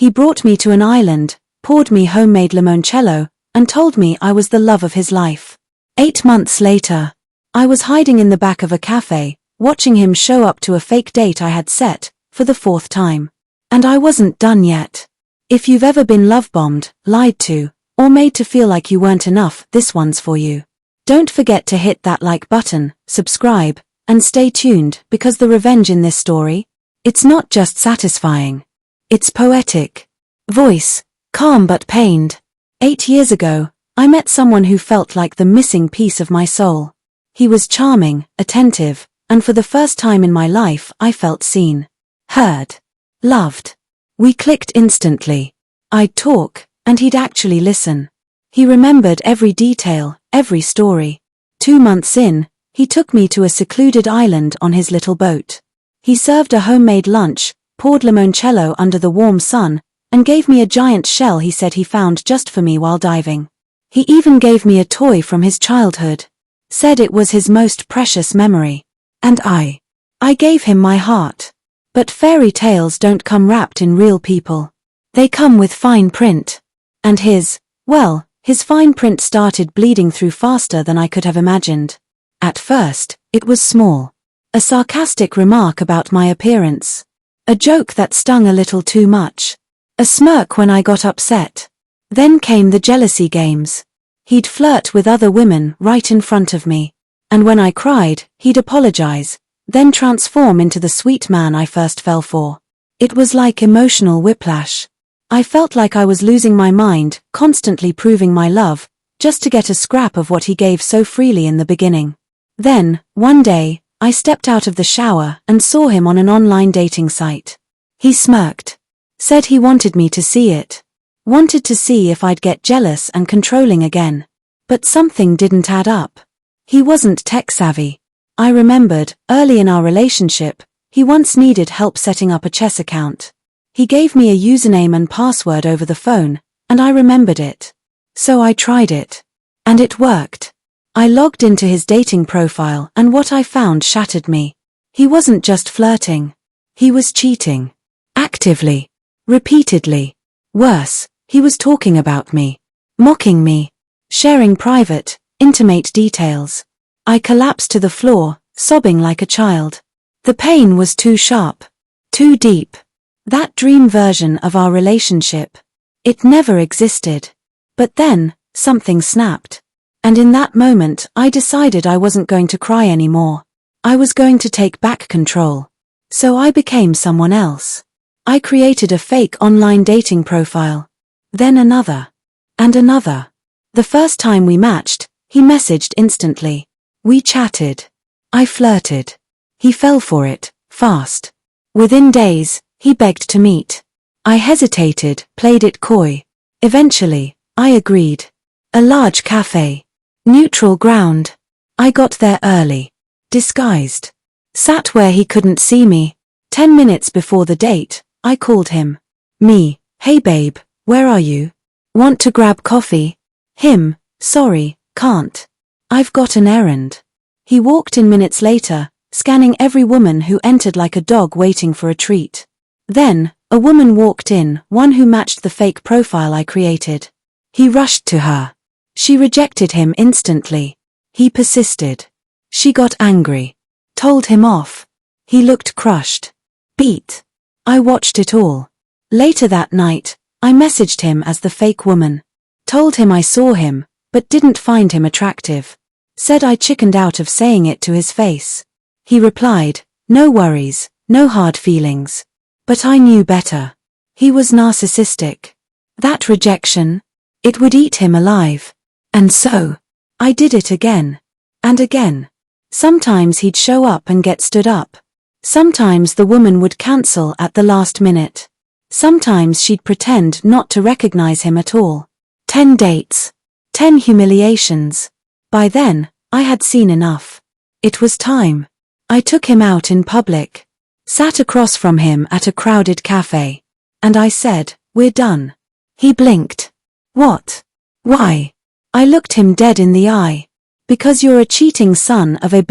He brought me to an island, poured me homemade limoncello, and told me I was the love of his life. 8 months later, I was hiding in the back of a cafe, watching him show up to a fake date I had set, for the 4th time. And I wasn't done yet. If you've ever been love-bombed, lied to, or made to feel like you weren't enough, this one's for you. Don't forget to hit that like button, subscribe, and stay tuned, because the revenge in this story, it's not just satisfying. It's poetic. Voice, calm but pained. 8 years ago, I met someone who felt like the missing piece of my soul. He was charming, attentive, and for the first time in my life I felt seen, heard, loved. We clicked instantly. I'd talk, and he'd actually listen. He remembered every detail, every story. 2 months in, he took me to a secluded island on his little boat. He served a homemade lunch, poured limoncello under the warm sun, and gave me a giant shell he said he found just for me while diving. He even gave me a toy from his childhood. Said it was his most precious memory. And I gave him my heart. But fairy tales don't come wrapped in real people. They come with fine print. And his fine print started bleeding through faster than I could have imagined. At first, it was small. A sarcastic remark about my appearance. A joke that stung a little too much. A smirk when I got upset. Then came the jealousy games. He'd flirt with other women right in front of me. And when I cried, he'd apologize, then transform into the sweet man I first fell for. It was like emotional whiplash. I felt like I was losing my mind, constantly proving my love, just to get a scrap of what he gave so freely in the beginning. Then, one day, I stepped out of the shower and saw him on an online dating site. He smirked. Said he wanted me to see it. Wanted to see if I'd get jealous and controlling again. But something didn't add up. He wasn't tech-savvy. I remembered, early in our relationship, he once needed help setting up a chess account. He gave me a username and password over the phone, and I remembered it. So I tried it. And it worked. I logged into his dating profile and what I found shattered me. He wasn't just flirting. He was cheating. Actively. Repeatedly. Worse, he was talking about me. Mocking me. Sharing private, intimate details. I collapsed to the floor, sobbing like a child. The pain was too sharp. Too deep. That dream version of our relationship. It never existed. But then, something snapped. And in that moment, I decided I wasn't going to cry anymore. I was going to take back control. So I became someone else. I created a fake online dating profile. Then another. And another. The first time we matched, he messaged instantly. We chatted. I flirted. He fell for it, fast. Within days, he begged to meet. I hesitated, played it coy. Eventually, I agreed. A large cafe. Neutral ground. I got there early. Disguised. Sat where he couldn't see me. 10 minutes before the date, I called him. Me, hey babe, where are you? Want to grab coffee? Him, sorry, can't. I've got an errand. He walked in minutes later, scanning every woman who entered like a dog waiting for a treat. Then, a woman walked in, one who matched the fake profile I created. He rushed to her. She rejected him instantly. He persisted. She got angry. Told him off. He looked crushed. Beat. I watched it all. Later that night, I messaged him as the fake woman. Told him I saw him, but didn't find him attractive. Said I chickened out of saying it to his face. He replied, no worries, no hard feelings. But I knew better. He was narcissistic. That rejection, it would eat him alive. And so, I did it again. And again. Sometimes he'd show up and get stood up. Sometimes the woman would cancel at the last minute. Sometimes she'd pretend not to recognize him at all. 10 dates. 10 humiliations. By then, I had seen enough. It was time. I took him out in public. Sat across from him at a crowded cafe. And I said, we're done. He blinked. What? Why? I looked him dead in the eye. Because you're a cheating son of a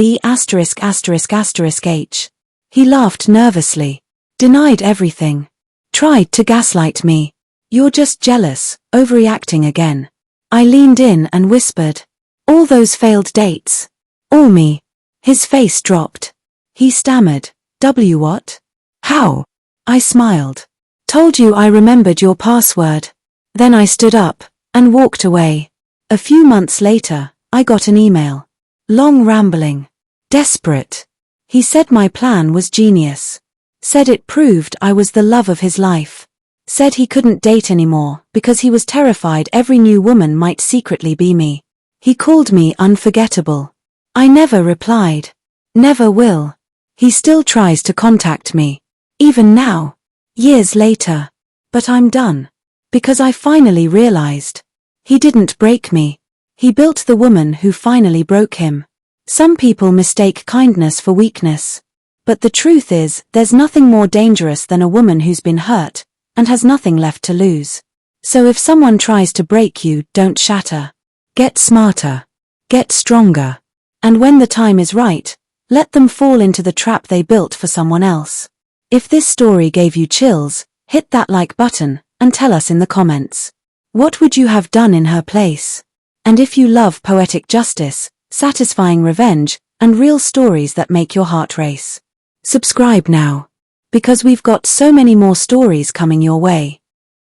B********************************************************************************************************************************************************************************************************************************************************************************************************̀ He laughed nervously. Denied everything. Tried to gaslight me. You're just jealous, overreacting again. I leaned in and whispered. All those failed dates. All me. His face dropped. He stammered. What? How? I smiled. Told you I remembered your password. Then I stood up and walked away. A few months later, I got an email. Long, rambling. Desperate. He said my plan was genius. Said it proved I was the love of his life. Said he couldn't date anymore because he was terrified every new woman might secretly be me. He called me unforgettable. I never replied. Never will. He still tries to contact me. Even now. Years later. But I'm done. Because I finally realized. He didn't break me. He built the woman who finally broke him. Some people mistake kindness for weakness. But the truth is, there's nothing more dangerous than a woman who's been hurt and has nothing left to lose. So if someone tries to break you, don't shatter. Get smarter. Get stronger. And when the time is right, let them fall into the trap they built for someone else. If this story gave you chills, hit that like button and tell us in the comments. What would you have done in her place? And if you love poetic justice, satisfying revenge, and real stories that make your heart race, subscribe now. Because we've got so many more stories coming your way.